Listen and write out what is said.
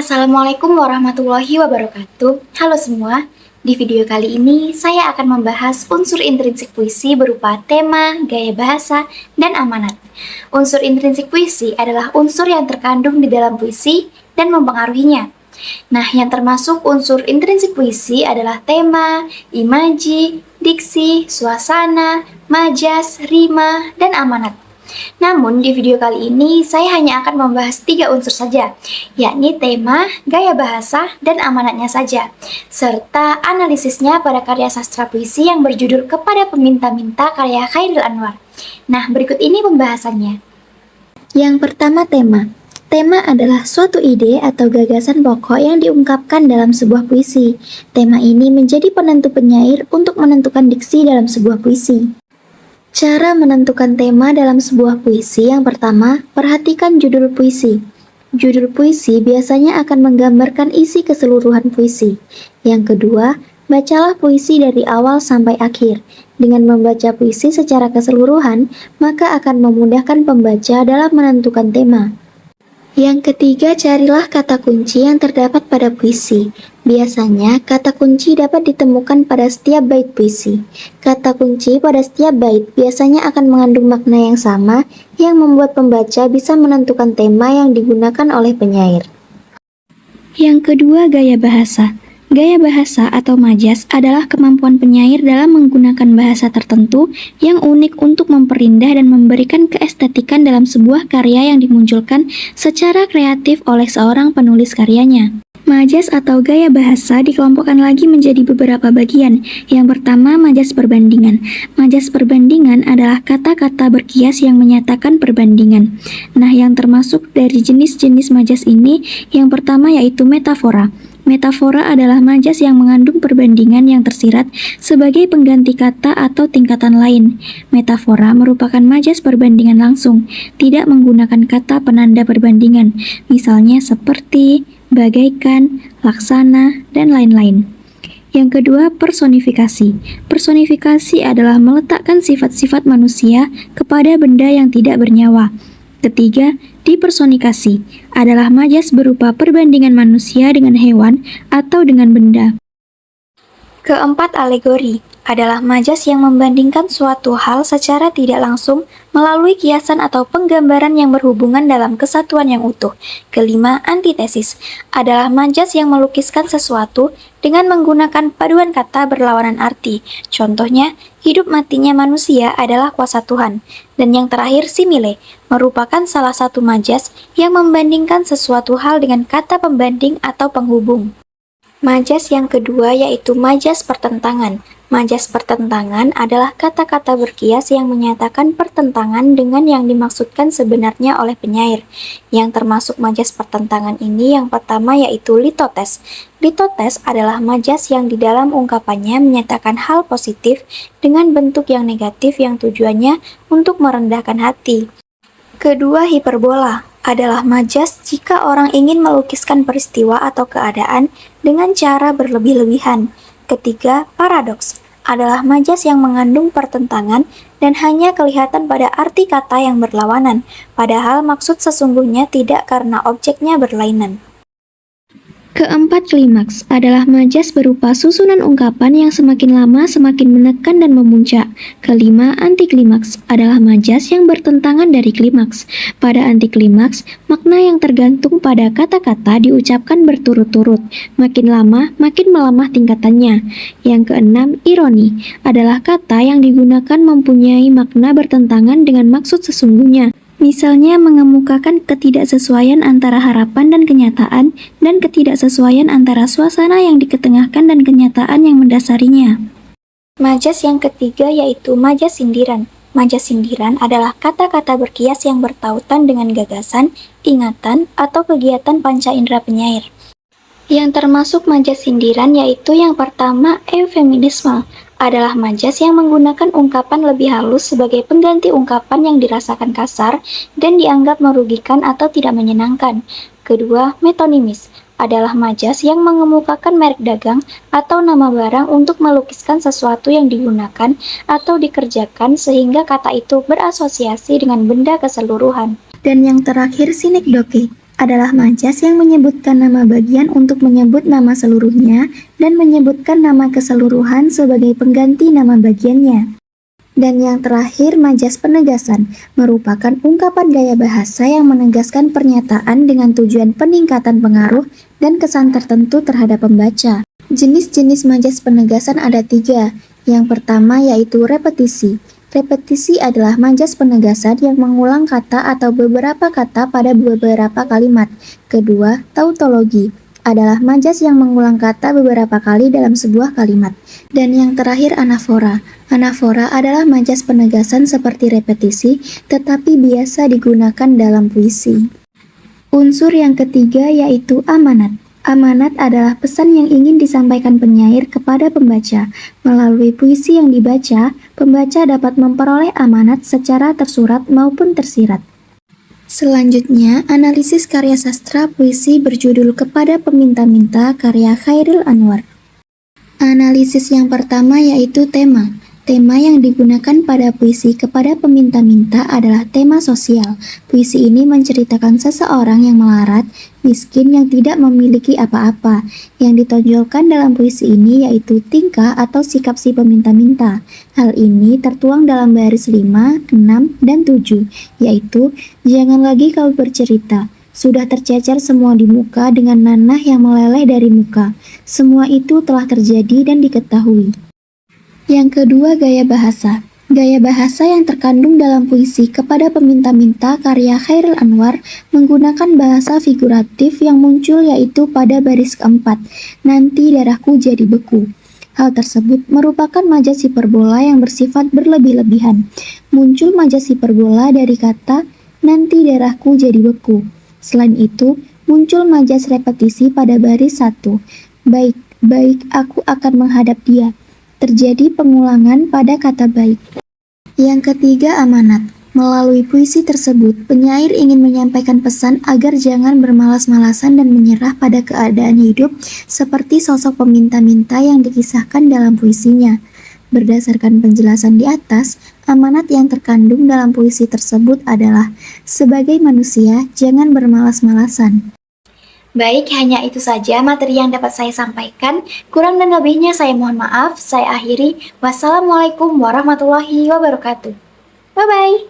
Assalamualaikum warahmatullahi wabarakatuh. Halo semua, di video kali ini saya akan membahas unsur intrinsik puisi berupa tema, gaya bahasa, dan amanat. Unsur intrinsik puisi adalah unsur yang terkandung di dalam puisi dan mempengaruhinya. Nah, yang termasuk unsur intrinsik puisi adalah tema, imaji, diksi, suasana, majas, rima, dan amanat. Namun, di video kali ini saya hanya akan membahas 3 unsur saja, yakni tema, gaya bahasa, dan amanatnya saja, serta analisisnya pada karya sastra puisi yang berjudul Kepada Peminta-Minta karya Chairil Anwar. Nah, berikut ini pembahasannya. Yang pertama, tema. Tema adalah suatu ide atau gagasan pokok yang diungkapkan dalam sebuah puisi. Tema ini menjadi penentu penyair untuk menentukan diksi dalam sebuah puisi. Cara menentukan tema dalam sebuah puisi. Yang pertama, perhatikan judul puisi. Judul puisi biasanya akan menggambarkan isi keseluruhan puisi. Yang kedua, bacalah puisi dari awal sampai akhir. Dengan membaca puisi secara keseluruhan, maka akan memudahkan pembaca dalam menentukan tema. Yang ketiga, carilah kata kunci yang terdapat pada puisi. Biasanya, kata kunci dapat ditemukan pada setiap bait puisi. Kata kunci pada setiap bait biasanya akan mengandung makna yang sama, yang membuat pembaca bisa menentukan tema yang digunakan oleh penyair. Yang kedua, gaya bahasa. Gaya bahasa atau majas adalah kemampuan penyair dalam menggunakan bahasa tertentu yang unik untuk memperindah dan memberikan keestetikan dalam sebuah karya yang dimunculkan secara kreatif oleh seorang penulis karyanya. Majas atau gaya bahasa dikelompokkan lagi menjadi beberapa bagian. Yang pertama, majas perbandingan. Majas perbandingan adalah kata-kata berkias yang menyatakan perbandingan. Nah, yang termasuk dari jenis-jenis majas ini, yang pertama yaitu metafora. Metafora adalah majas yang mengandung perbandingan yang tersirat sebagai pengganti kata atau tingkatan lain. Metafora merupakan majas perbandingan langsung, tidak menggunakan kata penanda perbandingan, misalnya seperti, bagaikan, laksana, dan lain-lain. Yang kedua, personifikasi. Personifikasi adalah meletakkan sifat-sifat manusia kepada benda yang tidak bernyawa. Ketiga, dipersonikasi adalah majas berupa perbandingan manusia dengan hewan atau dengan benda. Keempat, alegori adalah majas yang membandingkan suatu hal secara tidak langsung melalui kiasan atau penggambaran yang berhubungan dalam kesatuan yang utuh. Kelima, antitesis adalah majas yang melukiskan sesuatu dengan menggunakan paduan kata berlawanan arti. Contohnya, hidup matinya manusia adalah kuasa Tuhan. Dan yang terakhir, simile merupakan salah satu majas yang membandingkan sesuatu hal dengan kata pembanding atau penghubung. Majas yang kedua yaitu majas pertentangan. Majas pertentangan adalah kata-kata berkias yang menyatakan pertentangan dengan yang dimaksudkan sebenarnya oleh penyair. Yang termasuk majas pertentangan ini yang pertama yaitu litotes. Litotes adalah majas yang di dalam ungkapannya menyatakan hal positif dengan bentuk yang negatif yang tujuannya untuk merendahkan hati. Kedua, hiperbola adalah majas jika orang ingin melukiskan peristiwa atau keadaan dengan cara berlebih-lebihan. Ketiga, paradoks adalah majas yang mengandung pertentangan dan hanya kelihatan pada arti kata yang berlawanan, padahal maksud sesungguhnya tidak karena objeknya berlainan. Keempat, klimaks adalah majas berupa susunan ungkapan yang semakin lama semakin menekan dan memuncak. Kelima, antiklimaks adalah majas yang bertentangan dari klimaks. Pada antiklimaks, makna yang tergantung pada kata-kata diucapkan berturut-turut. Makin lama, makin melemah tingkatannya. Yang keenam, ironi adalah kata yang digunakan mempunyai makna bertentangan dengan maksud sesungguhnya. Misalnya mengemukakan ketidaksesuaian antara harapan dan kenyataan, dan ketidaksesuaian antara suasana yang diketengahkan dan kenyataan yang mendasarinya. Majas yang ketiga yaitu majas sindiran. Majas sindiran adalah kata-kata berkias yang bertautan dengan gagasan, ingatan, atau kegiatan panca indera penyair. Yang termasuk majas sindiran yaitu yang pertama, eufemisme adalah majas yang menggunakan ungkapan lebih halus sebagai pengganti ungkapan yang dirasakan kasar dan dianggap merugikan atau tidak menyenangkan. Kedua, metonimis adalah majas yang mengemukakan merek dagang atau nama barang untuk melukiskan sesuatu yang digunakan atau dikerjakan sehingga kata itu berasosiasi dengan benda keseluruhan. Dan yang terakhir, sinekdoke adalah majas yang menyebutkan nama bagian untuk menyebut nama seluruhnya dan menyebutkan nama keseluruhan sebagai pengganti nama bagiannya. Dan yang terakhir, majas penegasan merupakan ungkapan gaya bahasa yang menegaskan pernyataan dengan tujuan peningkatan pengaruh dan kesan tertentu terhadap pembaca. Jenis-jenis majas penegasan ada 3. Yang pertama yaitu repetisi. Repetisi adalah majas penegasan yang mengulang kata atau beberapa kata pada beberapa kalimat. Kedua, tautologi adalah majas yang mengulang kata beberapa kali dalam sebuah kalimat. Dan yang terakhir, anafora. Anafora adalah majas penegasan seperti repetisi, tetapi biasa digunakan dalam puisi. Unsur yang ketiga yaitu amanat. Amanat adalah pesan yang ingin disampaikan penyair kepada pembaca. Melalui puisi yang dibaca, pembaca dapat memperoleh amanat secara tersurat maupun tersirat. Selanjutnya, analisis karya sastra puisi berjudul Kepada Peminta-Minta karya Chairil Anwar. Analisis yang pertama yaitu tema. Tema yang digunakan pada puisi Kepada Peminta-Minta adalah tema sosial. Puisi ini menceritakan seseorang yang melarat, miskin yang tidak memiliki apa-apa. Yang ditonjolkan dalam puisi ini yaitu tingkah atau sikap si peminta-minta. Hal ini tertuang dalam baris 5, 6, dan 7, yaitu jangan lagi kau bercerita. Sudah tercecer semua di muka dengan nanah yang meleleh dari muka. Semua itu telah terjadi dan diketahui. Yang kedua, gaya bahasa. Gaya bahasa yang terkandung dalam puisi Kepada Peminta-Minta karya Chairil Anwar menggunakan bahasa figuratif yang muncul yaitu pada baris keempat, nanti darahku jadi beku. Hal tersebut merupakan majas hiperbola yang bersifat berlebih-lebihan. Muncul majas hiperbola dari kata nanti darahku jadi beku. Selain itu, muncul majas repetisi pada baris 1. Baik, baik, aku akan menghadap dia. Terjadi pengulangan pada kata baik. Yang ketiga, amanat. Melalui puisi tersebut, penyair ingin menyampaikan pesan agar jangan bermalas-malasan dan menyerah pada keadaan hidup seperti sosok peminta-minta yang dikisahkan dalam puisinya. Berdasarkan penjelasan di atas, amanat yang terkandung dalam puisi tersebut adalah sebagai manusia, jangan bermalas-malasan. Baik, hanya itu saja materi yang dapat saya sampaikan. Kurang dan lebihnya saya mohon maaf. Saya akhiri. Wassalamualaikum warahmatullahi wabarakatuh. Bye-bye.